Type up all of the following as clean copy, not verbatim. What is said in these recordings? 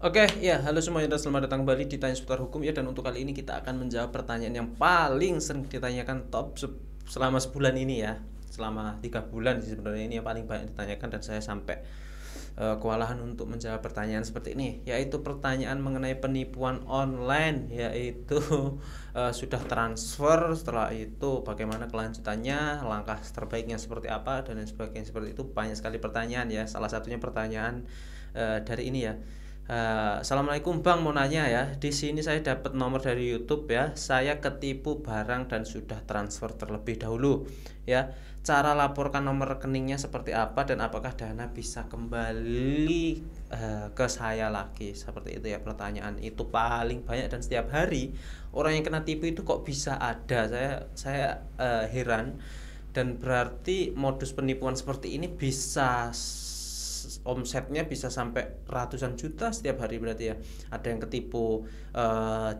Oke, ya, halo semuanya dan selamat datang kembali di Tanya Seputar Hukum ya. Dan untuk kali ini kita akan menjawab pertanyaan yang paling sering ditanyakan selama sebulan ini ya. Selama 3 bulan sih sebenarnya ini yang paling banyak ditanyakan dan saya sampai kewalahan untuk menjawab pertanyaan seperti ini, yaitu pertanyaan mengenai penipuan online, yaitu sudah transfer, setelah itu bagaimana kelanjutannya, langkah terbaiknya seperti apa dan lain sebagainya. Seperti itu banyak sekali pertanyaan ya. Salah satunya pertanyaan dari ini ya. Assalamualaikum Bang, mau nanya ya. Di sini saya dapat nomor dari YouTube ya. Saya ketipu barang dan sudah transfer terlebih dahulu ya. Cara laporkan nomor rekeningnya seperti apa dan apakah dana bisa kembali ke saya lagi? Seperti itu ya, pertanyaan itu paling banyak dan setiap hari orang yang kena tipu itu kok bisa ada. Saya heran, dan berarti modus penipuan seperti ini bisa omsetnya bisa sampai ratusan juta setiap hari berarti ya. Ada yang ketipu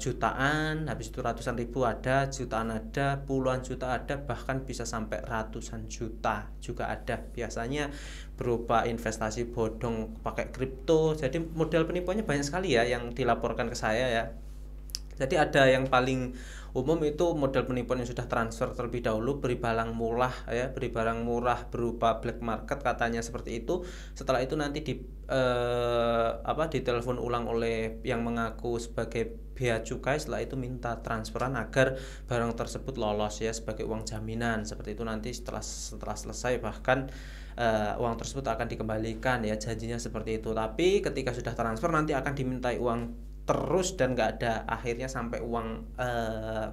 jutaan, habis itu ratusan ribu ada, jutaan ada, puluhan juta ada, bahkan bisa sampai ratusan juta juga ada. Biasanya berupa investasi bodong pakai kripto. Jadi model penipuannya banyak sekali ya yang dilaporkan ke saya ya. Jadi ada yang paling umum itu model penipuan yang sudah transfer terlebih dahulu, beri barang murah ya, beri barang murah berupa black market katanya seperti itu. Setelah itu nanti ditelepon ulang oleh yang mengaku sebagai bea cukai, setelah itu minta transferan agar barang tersebut lolos ya sebagai uang jaminan. Seperti itu nanti setelah selesai bahkan uang tersebut akan dikembalikan ya, janjinya seperti itu. Tapi ketika sudah transfer nanti akan dimintai uang terus dan nggak ada akhirnya sampai uang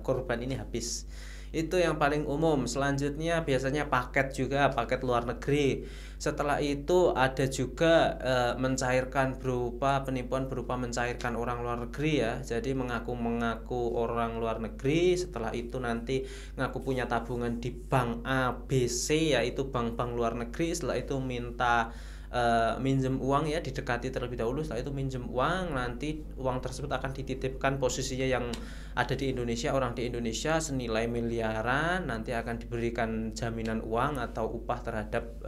korban ini habis. Itu yang paling umum. Selanjutnya biasanya paket juga, paket luar negeri. Setelah itu ada juga mencairkan, berupa penipuan berupa mencairkan orang luar negeri ya. Jadi mengaku orang luar negeri, setelah itu nanti ngaku punya tabungan di bank ABC, yaitu bank-bank luar negeri. Setelah itu minta minjem uang ya, didekati terlebih dahulu. Setelah itu minjem uang, nanti uang tersebut akan dititipkan, posisinya yang ada di Indonesia, orang di Indonesia, senilai miliaran. Nanti akan diberikan jaminan uang atau upah terhadap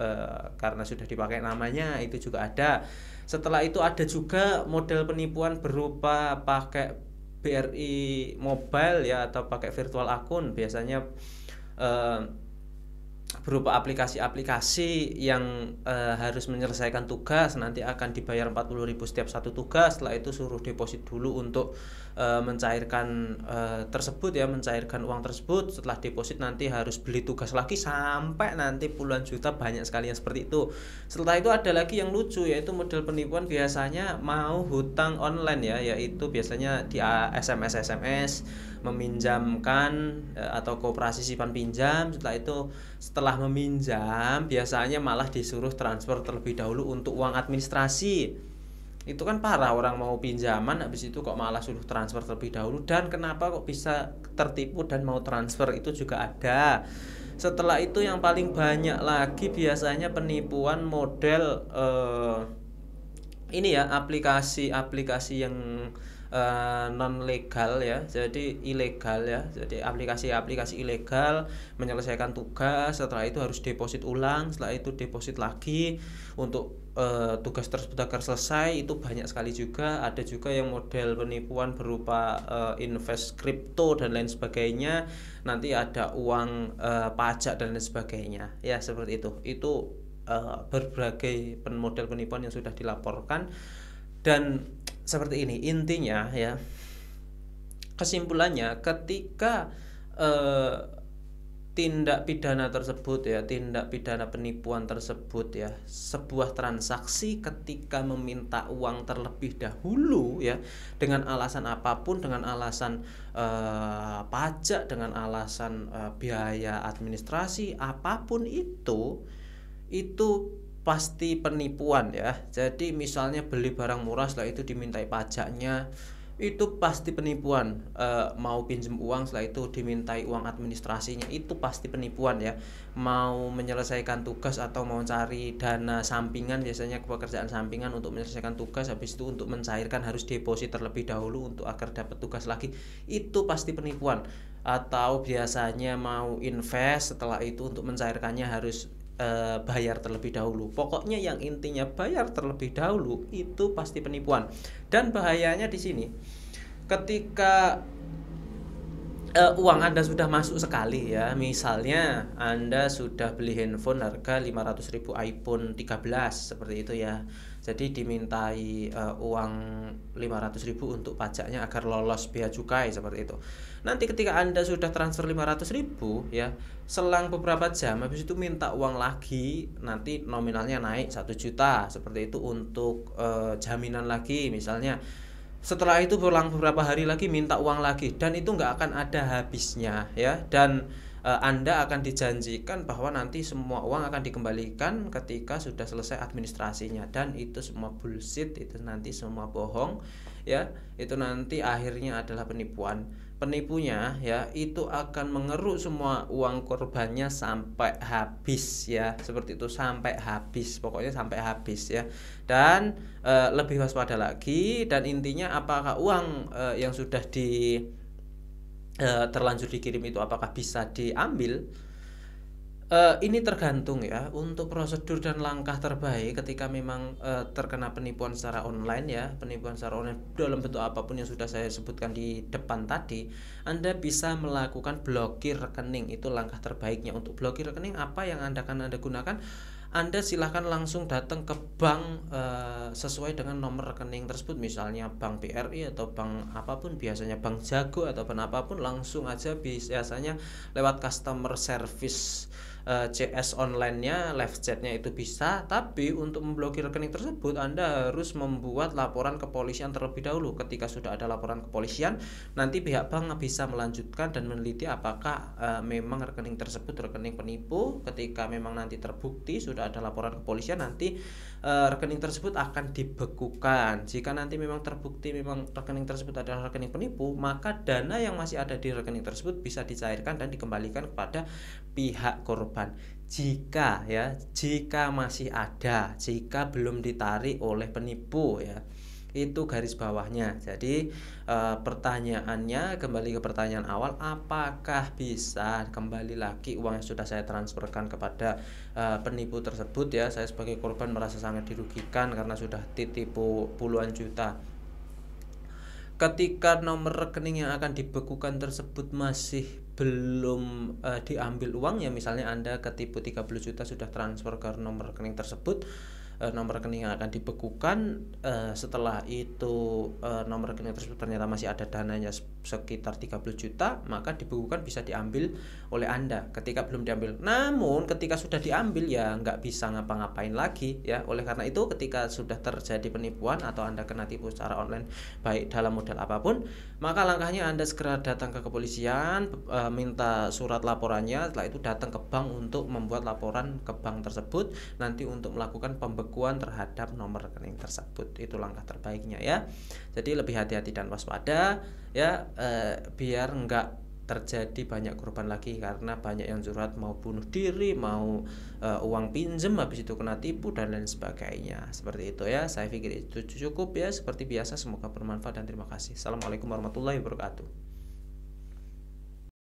karena sudah dipakai namanya, itu juga ada. Setelah itu ada juga model penipuan berupa pakai BRI Mobile ya, atau pakai virtual akun. Biasanya berupa aplikasi-aplikasi yang harus menyelesaikan tugas, nanti akan dibayar 40.000 setiap satu tugas. Setelah itu suruh deposit dulu untuk mencairkan tersebut ya, mencairkan uang tersebut. Setelah deposit nanti harus beli tugas lagi sampai nanti puluhan juta, banyak sekali yang seperti itu. Setelah itu ada lagi yang lucu, yaitu model penipuan biasanya mau hutang online ya, yaitu biasanya di SMS meminjamkan atau koperasi simpan pinjam. Setelah meminjam biasanya malah disuruh transfer terlebih dahulu untuk uang administrasi. Itu kan parah, orang mau pinjaman habis itu kok malah suruh transfer terlebih dahulu. Dan kenapa kok bisa tertipu dan mau transfer, itu juga ada. Setelah itu yang paling banyak lagi biasanya penipuan model ini ya, aplikasi-aplikasi yang non legal ya, jadi ilegal ya. Jadi aplikasi-aplikasi ilegal menyelesaikan tugas, setelah itu harus deposit ulang, setelah itu deposit lagi untuk tugas tersebut agar selesai. Itu banyak sekali juga. Ada juga yang model penipuan berupa invest kripto dan lain sebagainya, nanti ada uang pajak dan lain sebagainya ya, seperti itu berbagai model penipuan yang sudah dilaporkan. Dan seperti ini intinya ya, kesimpulannya ketika tindak pidana tersebut ya, tindak pidana penipuan tersebut ya, sebuah transaksi ketika meminta uang terlebih dahulu ya, dengan alasan apapun, dengan alasan pajak, dengan alasan biaya administrasi, apapun itu pasti penipuan ya. Jadi misalnya beli barang murah, setelah itu dimintai pajaknya, itu pasti penipuan. Mau pinjem uang, setelah itu dimintai uang administrasinya, itu pasti penipuan ya. Mau menyelesaikan tugas atau mau cari dana sampingan, biasanya pekerjaan sampingan untuk menyelesaikan tugas, habis itu untuk mencairkan harus deposit terlebih dahulu untuk agar dapat tugas lagi, itu pasti penipuan. Atau biasanya mau invest, setelah itu untuk mencairkannya harus bayar terlebih dahulu. Pokoknya yang intinya bayar terlebih dahulu itu pasti penipuan. Dan bahayanya di sini ketika uang Anda sudah masuk sekali ya. Misalnya Anda sudah beli handphone harga 500.000 iPhone 13 seperti itu ya. Jadi dimintai uang 500.000 untuk pajaknya agar lolos bea cukai seperti itu. Nanti ketika Anda sudah transfer 500.000 ya, selang beberapa jam habis itu minta uang lagi, nanti nominalnya naik 1 juta seperti itu untuk jaminan lagi misalnya. Setelah itu pulang beberapa hari lagi minta uang lagi, dan itu nggak akan ada habisnya ya. Dan Anda akan dijanjikan bahwa nanti semua uang akan dikembalikan ketika sudah selesai administrasinya, dan itu semua bullshit, itu nanti semua bohong ya. Itu nanti akhirnya adalah penipuan. Penipunya ya itu akan mengeruk semua uang korbannya sampai habis ya, seperti itu, sampai habis, pokoknya sampai habis ya. Dan lebih waspada lagi, dan intinya apakah uang yang sudah terlanjur dikirim itu apakah bisa diambil. Ini tergantung ya, untuk prosedur dan langkah terbaik ketika memang terkena penipuan secara online ya, penipuan secara online dalam bentuk apapun yang sudah saya sebutkan di depan tadi, Anda bisa melakukan blokir rekening. Itu langkah terbaiknya. Untuk blokir rekening, apa yang Anda gunakan? Anda silahkan langsung datang ke bank sesuai dengan nomor rekening tersebut, misalnya bank BRI atau bank apapun, biasanya bank Jago atau bank apapun, langsung aja biasanya lewat customer service CS online-nya, live chat-nya itu bisa. Tapi untuk memblokir rekening tersebut Anda harus membuat laporan kepolisian terlebih dahulu. Ketika sudah ada laporan kepolisian, nanti pihak bank bisa melanjutkan dan meneliti apakah memang rekening tersebut rekening penipu. Ketika memang nanti terbukti sudah ada laporan kepolisian, nanti rekening tersebut akan dibekukan. Jika nanti memang terbukti memang rekening tersebut adalah rekening penipu, maka dana yang masih ada di rekening tersebut bisa dicairkan dan dikembalikan kepada pihak korban. Jika masih ada, jika belum ditarik oleh penipu ya. Itu garis bawahnya. Jadi pertanyaannya, kembali ke pertanyaan awal, apakah bisa kembali lagi uang yang sudah saya transferkan kepada penipu tersebut ya. Saya sebagai korban merasa sangat dirugikan karena sudah ditipu puluhan juta. Ketika nomor rekening yang akan dibekukan tersebut masih belum diambil uangnya, misalnya Anda ketipu 30 juta sudah transfer ke nomor rekening tersebut, nomor rekening yang akan dibekukan, setelah itu nomor rekening tersebut ternyata masih ada dananya sekitar 30 juta, maka dibekukan bisa diambil oleh Anda ketika belum diambil. Namun ketika sudah diambil ya nggak bisa ngapa-ngapain lagi ya. Oleh karena itu ketika sudah terjadi penipuan atau Anda kena tipu secara online baik dalam model apapun, maka langkahnya Anda segera datang ke kepolisian, minta surat laporannya, setelah itu datang ke bank untuk membuat laporan ke bank tersebut, nanti untuk melakukan pembekuan terhadap nomor rekening tersebut. Itu langkah terbaiknya ya. Jadi lebih hati-hati dan waspada ya, biar nggak terjadi banyak korban lagi, karena banyak yang curhat mau bunuh diri, mau uang pinjem habis itu kena tipu dan lain sebagainya. Seperti itu ya. Saya pikir itu cukup ya. Seperti biasa, semoga bermanfaat dan terima kasih. Assalamualaikum warahmatullahi wabarakatuh.